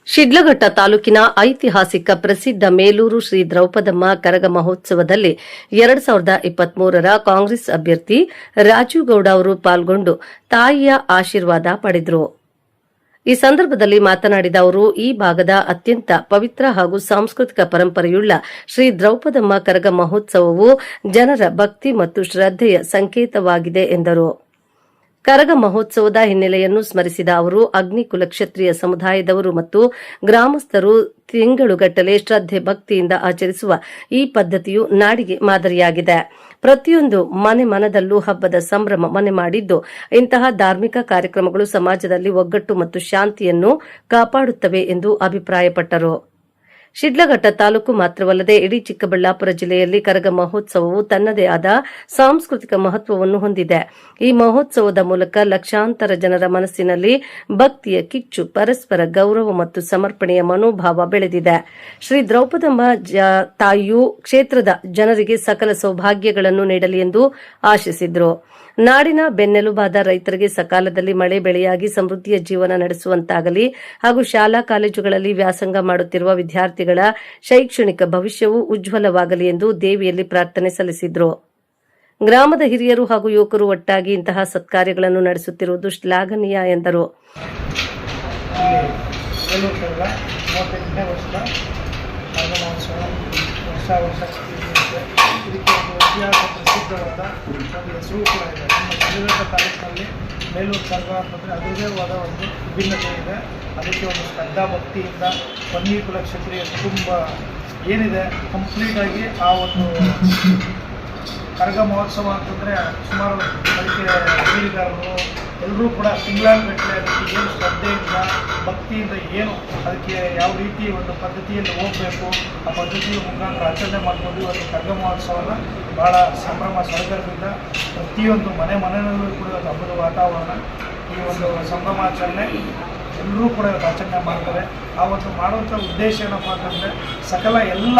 ಶಿಡ್ಲಘಟ್ಟ ತಾಲೂಕಿನ ಐತಿಹಾಸಿಕ ಪ್ರಸಿದ್ಧ ಮೇಲೂರು ಶ್ರೀ ದ್ರೌಪದಮ್ಮ ಕರಗ ಮಹೋತ್ಸವದಲ್ಲಿ 2023ರ ಕಾಂಗ್ರೆಸ್ ಅಭ್ಯರ್ಥಿ ರಾಜೀವ್ ಗೌಡ ಅವರು ಪಾಲ್ಗೊಂಡು ತಾಯಿಯ ಆಶೀರ್ವಾದ ಪಡೆದರು. ಈ ಸಂದರ್ಭದಲ್ಲಿ ಮಾತನಾಡಿದ ಅವರು, ಈ ಭಾಗದ ಅತ್ಯಂತ ಪವಿತ್ರ ಹಾಗೂ ಸಾಂಸ್ಕೃತಿಕ ಪರಂಪರೆಯುಳ್ಳ ಶ್ರೀ ದ್ರೌಪದಮ್ಮ ಕರಗ ಮಹೋತ್ಸವವು ಜನರ ಭಕ್ತಿ ಮತ್ತು ಶ್ರದ್ಧೆಯ ಸಂಕೇತವಾಗಿದೆ ಎಂದರು. ಕರಗ ಮಹೋತ್ಸವದ ಹಿನ್ನೆಲೆಯನ್ನು ಸ್ಮರಿಸಿದ ಅವರು, ಅಗ್ನಿಕುಲ ಕ್ಷತ್ರಿಯ ಸಮುದಾಯದವರು ಮತ್ತು ಗ್ರಾಮಸ್ಥರು ತಿಂಗಳುಗಟ್ಟಲೆ ಶ್ರದ್ಧೆ ಭಕ್ತಿಯಿಂದ ಆಚರಿಸುವ ಈ ಪದ್ಧತಿಯು ನಾಡಿಗೆ ಮಾದರಿಯಾಗಿದೆ. ಪ್ರತಿಯೊಂದು ಮನದಲ್ಲೂ ಹಬ್ಬದ ಸಂಭ್ರಮ ಮನೆ ಮಾಡಿದ್ದು, ಇಂತಹ ಧಾರ್ಮಿಕ ಕಾರ್ಯಕ್ರಮಗಳು ಸಮಾಜದಲ್ಲಿ ಒಗ್ಗಟ್ಟು ಮತ್ತು ಶಾಂತಿಯನ್ನು ಕಾಪಾಡುತ್ತವೆ ಎಂದು ಅಭಿಪ್ರಾಯಪಟ್ಟರು. ಶಿಡ್ಲಘಟ್ಟ ತಾಲೂಕು ಮಾತ್ರವಲ್ಲದೆ ಇಡೀ ಚಿಕ್ಕಬಳ್ಳಾಪುರ ಜಿಲ್ಲೆಯಲ್ಲಿ ಕರಗ ಮಹೋತ್ಸವವು ತನ್ನದೇ ಆದ ಸಾಂಸ್ಕೃತಿಕ ಮಹತ್ವವನ್ನು ಹೊಂದಿದೆ. ಈ ಮಹೋತ್ಸವದ ಮೂಲಕ ಲಕ್ಷಾಂತರ ಜನರ ಮನಸ್ಸಿನಲ್ಲಿ ಭಕ್ತಿಯ ಕಿಚ್ಚು, ಪರಸ್ಪರ ಗೌರವ ಮತ್ತು ಸಮರ್ಪಣೆಯ ಮನೋಭಾವ ಬೆಳೆದಿದೆ. ಶ್ರೀ ದ್ರೌಪದಮ್ಮ ತಾಯಿಯು ಕ್ಷೇತ್ರದ ಜನರಿಗೆ ಸಕಲ ಸೌಭಾಗ್ಯಗಳನ್ನು ನೀಡಲಿ ಎಂದು ಆಶಿಸಿದರು. ನಾಡಿನ ಬೆನ್ನೆಲುಬಾದ ರೈತರಿಗೆ ಸಕಾಲದಲ್ಲಿ ಮಳೆ ಬೆಳೆಯಾಗಿ ಸಮೃದ್ಧಿಯ ಜೀವನ ನಡೆಸುವಂತಾಗಲಿ ಹಾಗೂ ಶಾಲಾ ಕಾಲೇಜುಗಳಲ್ಲಿ ವ್ಯಾಸಂಗ ಮಾಡುತ್ತಿರುವ ವಿದ್ಯಾರ್ಥಿಗಳ ಶೈಕ್ಷಣಿಕ ಭವಿಷ್ಯವು ಉಜ್ವಲವಾಗಲಿ ಎಂದು ದೇವಿಯಲ್ಲಿ ಪ್ರಾರ್ಥನೆ ಸಲ್ಲಿಸಿದರು. ಗ್ರಾಮದ ಹಿರಿಯರು ಹಾಗೂ ಯುವಕರು ಒಟ್ಟಾಗಿ ಇಂತಹ ಸತ್ಕಾರ್ಯಗಳನ್ನು ನಡೆಸುತ್ತಿರುವುದು ಶ್ಲಾಘನೀಯ ಎಂದರು. ಹೆಸರು ಕೂಡ ಇದೆ. ನಮ್ಮ ಶಿಡ್ಲಘಟ್ಟ ತಾಲೂಕಿನಲ್ಲಿ ಮೇಲೂರು ಕರಗ ಅಂತಂದರೆ ಅದರದೇ ಆದ ಒಂದು ವಿಭಿನ್ನತೆ ಇದೆ. ಅದಕ್ಕೆ ಒಂದು ಶ್ರದ್ಧಾ ಭಕ್ತಿಯಿಂದ ಅಗ್ನಿಕುಲ ಕ್ಷತ್ರಿಯ ಕುಟುಂಬ ಏನಿದೆ ಕಂಪ್ಲೀಟಾಗಿ ಆ ಒಂದು ಕರಗ ಮಹೋತ್ಸವ ಅಂತಂದರೆ ಸುಮಾರು ಅದಕ್ಕೆ ಬೀಳಿಗಾರರು ಎಲ್ಲರೂ ಕೂಡ ತಿಂಗಳಾನುಗಟ್ಟಲೆ ಅದಕ್ಕೆ ಏನು ಶ್ರದ್ಧೆಯಿಂದ ಭಕ್ತಿಯಿಂದ ಏನು ಅದಕ್ಕೆ ಯಾವ ರೀತಿ ಒಂದು ಪದ್ಧತಿಯಲ್ಲಿ ಹೋಗಬೇಕು ಆ ಪದ್ಧತಿಯ ಮುಖಾಂತರ ಆಚರಣೆ ಮಾಡ್ಕೊಂಡು ಇವತ್ತು ಕರಗ ಮಹೋತ್ಸವನ ಭಾಳ ಸಂಭ್ರಮ ಸಡಗರದಿಂದ ಪ್ರತಿಯೊಂದು ಮನೆಯಲ್ಲೂ ಕೂಡ ಹಬ್ಬದ ವಾತಾವರಣ, ಈ ಒಂದು ಸಂಭ್ರಮಾಚರಣೆ ಎಲ್ಲರೂ ಕೂಡ ಆಚರಣೆ ಮಾಡ್ತಾರೆ. ಆ ಒಂದು ಮಾಡುವಂಥ ಉದ್ದೇಶ ಏನಪ್ಪ ಅಂತಂದರೆ ಸಕಲ ಎಲ್ಲ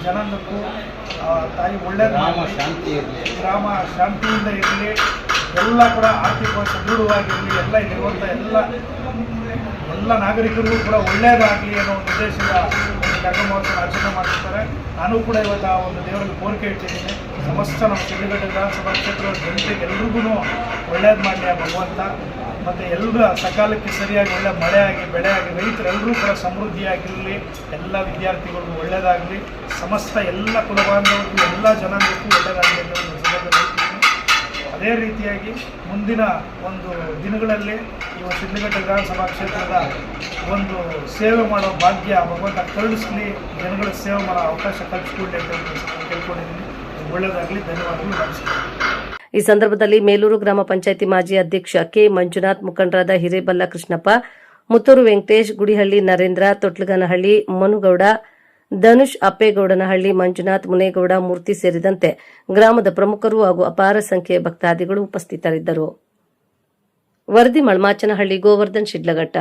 ಜನಾಂಗಕ್ಕೂ ತಾಯಿ ಒಳ್ಳೆಯದು ಗ್ರಾಮ ಶಾಂತಿಯಿಂದ ಇರಲಿ, ಎಲ್ಲ ಕೂಡ ಆರ್ಥಿಕವಾಗಿ ಸದೃಢವಾಗಿರಲಿ, ಎಲ್ಲ ಇಲ್ಲಿರುವಂಥ ಎಲ್ಲ ನಾಗರಿಕರಿಗೂ ಕೂಡ ಒಳ್ಳೆಯದಾಗಲಿ ಅನ್ನೋ ಒಂದು ಉದ್ದೇಶದ ಒಂದು ಕರಗ ಮಹೋತ್ಸವ ಆಚರಣೆ ಮಾಡ್ತಿರ್ತಾರೆ. ನಾನು ಕೂಡ ಇವತ್ತು ಆ ಒಂದು ದೇವರಲ್ಲಿ ಕೋರಿಕೆ ಇಟ್ಟಿದ್ದೀನಿ. ಸಮಸ್ತ ನಮ್ಮ ಶಿಡ್ಲಘಟ್ಟ ವಿಧಾನಸಭಾ ಕ್ಷೇತ್ರದ ಜನತೆಗೆ ಎಲ್ರಿಗೂ ಒಳ್ಳೇದು ಮಾಡಲಿ ಆ ಭಗವಂತ. ಮತ್ತು ಎಲ್ಲರೂ ಸಕಾಲಕ್ಕೆ ಸರಿಯಾಗಿ ಒಳ್ಳೆ ಮಳೆಯಾಗಿ ಬೆಳೆಯಾಗಿ ರೈತರೆಲ್ಲರೂ ಕೂಡ ಸಮೃದ್ಧಿಯಾಗಿರಲಿ, ಎಲ್ಲ ವಿದ್ಯಾರ್ಥಿಗಳಿಗೂ ಒಳ್ಳೆಯದಾಗಲಿ, ಸಮಸ್ತ ಎಲ್ಲ ಕುಲಬಾಂಧವರಿಗೂ ಎಲ್ಲ ಜನಾಂಗಕ್ಕೂ ಒಳ್ಳೆಯದಾಗಲಿ ಅಂತ ಒಂದು ಸಂದರ್ಭದಲ್ಲಿ ಅದೇ ರೀತಿಯಾಗಿ ಮುಂದಿನ ಒಂದು ದಿನಗಳಲ್ಲಿ ಈ ಶಿಡ್ಲಘಟ್ಟ ವಿಧಾನಸಭಾ ಕ್ಷೇತ್ರದ ಒಂದು ಸೇವೆ ಮಾಡೋ ಭಾಗ್ಯ ಭಗವಂತ ಕರುಣಿಸಲಿ, ಜನಗಳ ಸೇವೆ ಮಾಡೋ ಅವಕಾಶ ಕಲ್ಪಿಸಿಕೊಳ್ಳಿ ಅಂತ ಕೇಳ್ಕೊಂಡಿದ್ದೀನಿ. ಒಳ್ಳೆಯದಾಗಲಿ, ಧನ್ಯವಾದಗಳು, ನಮಸ್ಕಾರ. ಈ ಸಂದರ್ಭದಲ್ಲಿ ಮೇಲೂರು ಗ್ರಾಮ ಪಂಚಾಯಿತಿ ಮಾಜಿ ಅಧ್ಯಕ್ಷ ಕೆ ಮಂಜುನಾಥ್, ಮುಖಂಡರಾದ ಹಿರೇಬಲ್ಲ ಕೃಷ್ಣಪ್ಪ, ಮುತ್ತೂರು ವೆಂಕಟೇಶ್, ಗುಡಿಹಳ್ಳಿ ನರೇಂದ್ರ, ತೊಟ್ಲಗನಹಳ್ಳಿ ಮನುಗೌಡ, ಧನುಷ್ ಅಪ್ಪೇಗೌಡನಹಳ್ಳಿ, ಮಂಜುನಾಥ್, ಮುನೇಗೌಡ, ಮೂರ್ತಿ ಸೇರಿದಂತೆ ಗ್ರಾಮದ ಪ್ರಮುಖರು ಹಾಗೂ ಅಪಾರ ಸಂಖ್ಯೆಯ ಭಕ್ತಾದಿಗಳು ಉಪಸ್ಥಿತರಿದ್ದರು. ವರದಿ ಮಳಮಾಚನಹಳ್ಳಿ, ಗೋವರ್ಧನ್, ಶಿಡ್ಲಘಟ್ಟ.